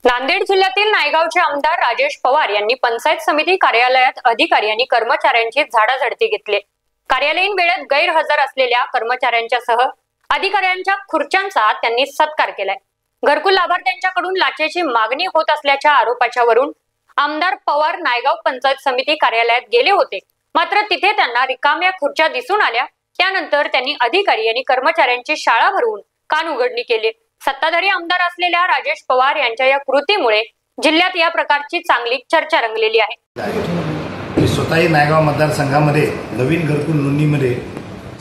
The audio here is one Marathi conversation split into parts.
नांदेड जिल्ह्यातील नायगावचे आमदार राजेश पवार यांनी पंचायत समिती कार्यालयात अधिकारी आणि कर्मचाऱ्यांची झाडाझडती घेतली। कार्यालयीन वेळेत गैरहजर असलेल्या कर्मचाऱ्यांच्या सह अधिकाऱ्यांच्या खुर्च्यांचा त्यांनी सत्कार केलाय। घरकुल लाभार्थ्यांच्याकडून लाचेची मागणी होत असल्याच्या आरोपाच्या वरून आमदार पवार नायगाव पंचायत समिती कार्यालयात गेले होते, मात्र तिथे त्यांना रिकाम्या खुर्च्या दिसून आल्या। त्यानंतर त्यांनी अधिकारी आणि कर्मचाऱ्यांची शाळा भरवून कानउघडणी केली। सत्ताधारी आमदार असलेल्या राजेश पवार यांच्या या कृतीमुळे जिल्ह्यात या प्रकारची चांगली चर्चा रंगलेली आहे। स्वतःही नायगाव मतदारसंघामध्ये नवीन घरकुल नोंदणीमध्ये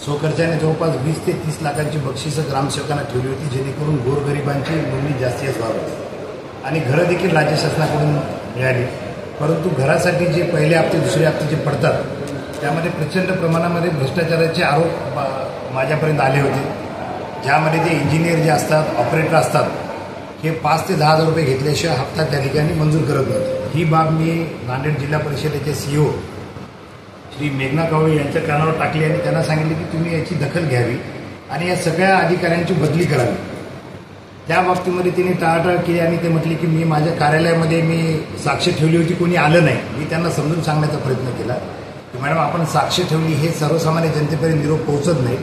स्वखर्चाने जवळपास 20 ते 30 लाखांची बक्षिसं ग्रामसेवकांना ठेवली होती, जेणेकरून गोरगरिबांची नोंदणी जास्तीत व्हावी आणि घरं देखील राज्य शासनाकडून मिळाली। परंतु घरासाठी जे पहिले हप्ते दुसरे हप्ते जे पडतात त्यामध्ये प्रचंड प्रमाणामध्ये भ्रष्टाचाराचे आरोप माझ्यापर्यंत आले होते, ज्यामध्ये ते इंजिनियर जे असतात, ऑपरेटर असतात, हे 5 ते 10 हजार रुपये घेतल्याशिवाय हप्ता त्या ठिकाणी मंजूर करत नव्हते। ही बाब मी नांदेड जिल्हा परिषदेचे CEO श्री मेघना कावळे यांच्या कानावर टाकली आणि त्यांना सांगितले की तुम्ही याची दखल घ्यावी आणि या सगळ्या अधिकाऱ्यांची बदली करावी। त्या बाबतीमध्ये तिने टाळाटाळ केली आणि ते म्हटले की मी माझ्या कार्यालयामध्ये मी साक्ष ठेवली होती, कोणी आलं नाही। मी त्यांना समजून सांगण्याचा प्रयत्न केला की मॅडम, आपण साक्ष ठेवली हे सर्वसामान्य जनतेपर्यंत निरोप पोहोचत नाही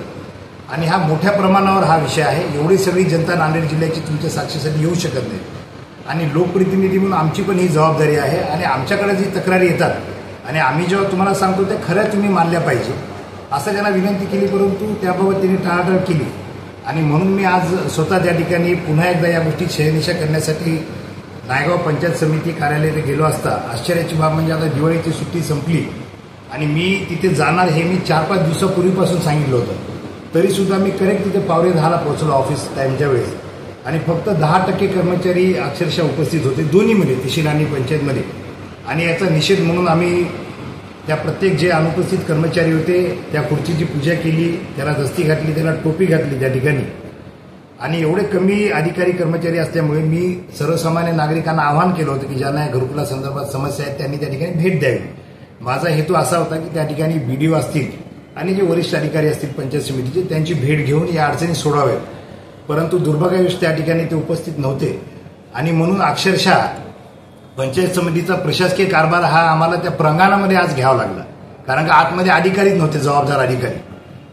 आणि हा मोठ्या प्रमाणावर हा विषय आहे। एवढी सगळी जनता नांदेड जिल्ह्याची तुमच्या साक्षीसाठी येऊ शकत नाही आणि लोकप्रतिनिधी म्हणून आमची पण ही जबाबदारी आहे आणि आमच्याकडे जी तक्रारी येतात आणि आम्ही जेव्हा तुम्हाला सांगतो ते खरं तुम्ही मानल्या पाहिजे असं त्यांना विनंती केली, परंतु त्याबाबत त्यांनी टाळाटाळ केली आणि म्हणून मी आज स्वतः त्या ठिकाणी पुन्हा एकदा या गोष्टी शहनिशा करण्यासाठी नायगाव पंचायत समिती कार्यालयात गेलो असता आश्चर्याची बाब म्हणजे आता दिवाळीची सुट्टी संपली आणि मी तिथे जाणार हे मी 4-5 दिवसापूर्वीपासून सांगितलं होतं, तरी सुद्धा मी करेक्ट तिथे 9:45 पोहोचलो ऑफिस टाईमच्या वेळेस आणि फक्त 10% कर्मचारी अक्षरशः उपस्थित होते दोन्हीमध्ये, तहसील आणि पंचायतमध्ये। आणि याचा निषेध म्हणून आम्ही त्या प्रत्येक जे अनुपस्थित कर्मचारी होते त्या खुर्चीची पूजा केली, त्याला दस्ती घातली, त्याला टोपी घातली त्या ठिकाणी। आणि एवढे कमी अधिकारी कर्मचारी असल्यामुळे मी सर्वसामान्य नागरिकांना आवाहन केलं होतं की ज्यांना या घरकुला संदर्भात समस्या आहेत त्यांनी त्या ठिकाणी भेट द्यावी। माझा हेतू असा होता की त्या ठिकाणी BDO असतील आणि जे वरिष्ठ अधिकारी असतील पंचायत समितीचे त्यांची भेट घेऊन या अडचणी सोडवाव्यात, परंतु दुर्भाग्यवश त्या ठिकाणी ते उपस्थित नव्हते आणि म्हणून अक्षरशः पंचायत समितीचा प्रशासकीय कारभार हा आम्हाला त्या प्रांगणामध्ये आज घ्यावा लागला, कारण का आतमध्ये अधिकारीच नव्हते, जबाबदार अधिकारी।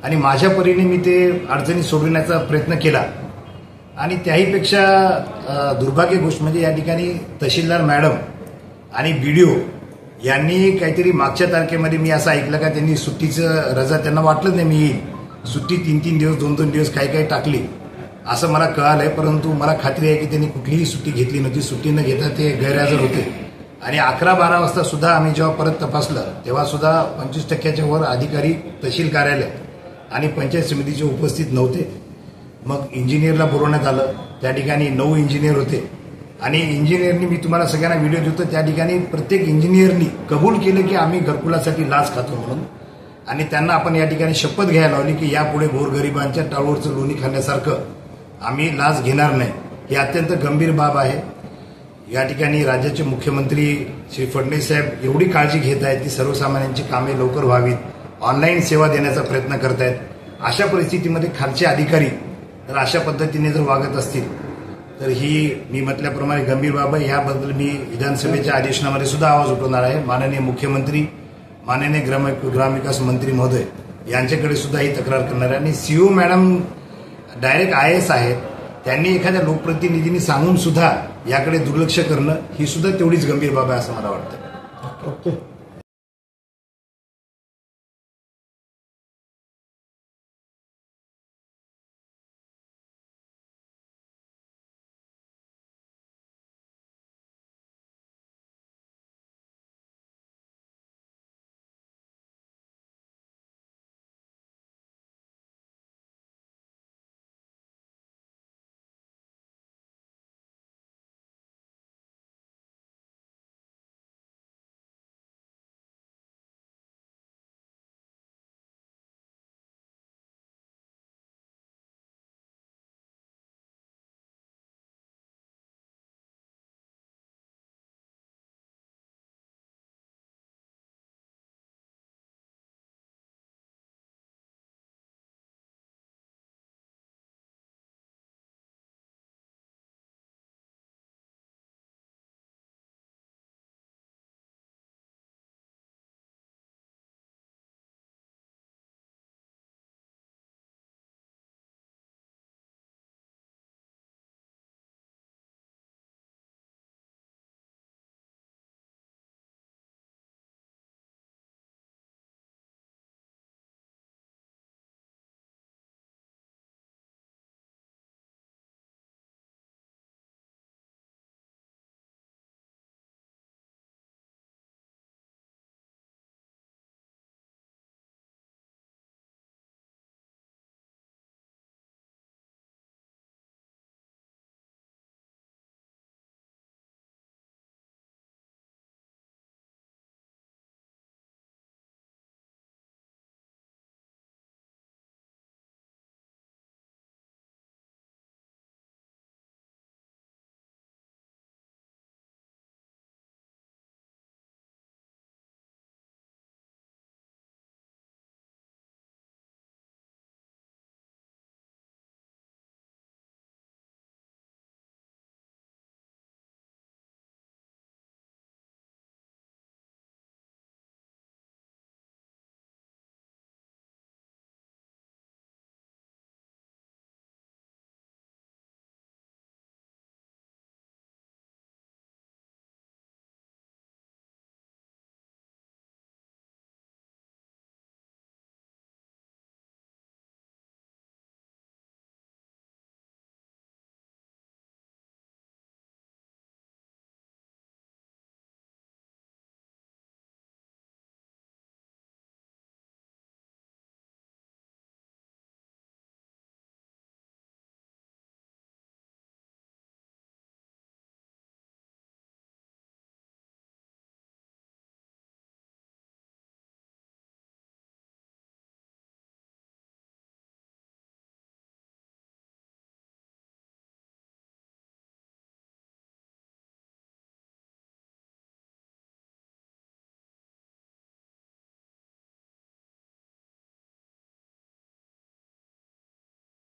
आणि माझ्या परीने मी ते अडचणी सोडविण्याचा प्रयत्न केला आणि त्याहीपेक्षा दुर्भाग्य गोष्ट म्हणजे या ठिकाणी तहसीलदार मॅडम आणि BDO यांनी काहीतरी मागच्या तारखेमध्ये मी असं ऐकलं का त्यांनी सुट्टीचं रजा त्यांना वाटलंच नाही मी येईल, सुट्टी 3-3 दिवस 2-2 दिवस काही टाकली असं मला कळालंय, परंतु मला खात्री आहे की त्यांनी कुठलीही सुट्टी घेतली नव्हती। सुट्टी न घेता ते गैरहजर होते आणि 11-12 वाजता सुद्धा आम्ही जेव्हा परत तपासलं तेव्हा सुद्धा 25% वर अधिकारी तहसील कार्यालय आणि पंचायत समितीचे उपस्थित नव्हते। मग इंजिनियरला बोलवण्यात आलं, त्या ठिकाणी 9 इंजिनियर होते आणि इंजिनियरनी मी तुम्हाला सगळ्यांना व्हिडिओ देतो, त्या ठिकाणी प्रत्येक इंजिनियरनी कबूल केलं की आम्ही घरकुलासाठी लाच खातो म्हणून आणि त्यांना आपण या ठिकाणी शपथ घ्यायला लावली की यापुढे गोरगरिबांच्या टाळूवरचं लोणी खाण्यासारखं आम्ही लाच घेणार नाही। ही अत्यंत गंभीर बाब आहे। या ठिकाणी राज्याचे मुख्यमंत्री श्री फडणवीस साहेब एवढी काळजी घेत आहेत की सर्वसामान्यांची कामे लवकर व्हावीत, ऑनलाईन सेवा देण्याचा प्रयत्न करत आहेत। अशा परिस्थितीमध्ये खालचे अधिकारी जर अशा पद्धतीने जर वागत असतील तर ही मी म्हटल्याप्रमाणे गंभीर बाब आहे। याबद्दल मी विधानसभेच्या अधिवेशनामध्ये सुद्धा आवाज उठवणार आहे। माननीय मुख्यमंत्री, माननीय ग्रामविकास मंत्री महोदय यांच्याकडे सुद्धा ही तक्रार करणार आहे आणि CEO मॅडम डायरेक्ट IAS आहेत, त्यांनी एखाद्या लोकप्रतिनिधींनी सांगून सुद्धा याकडे दुर्लक्ष करणं ही सुद्धा तेवढीच गंभीर बाब आहे असं मला वाटतं। ओके।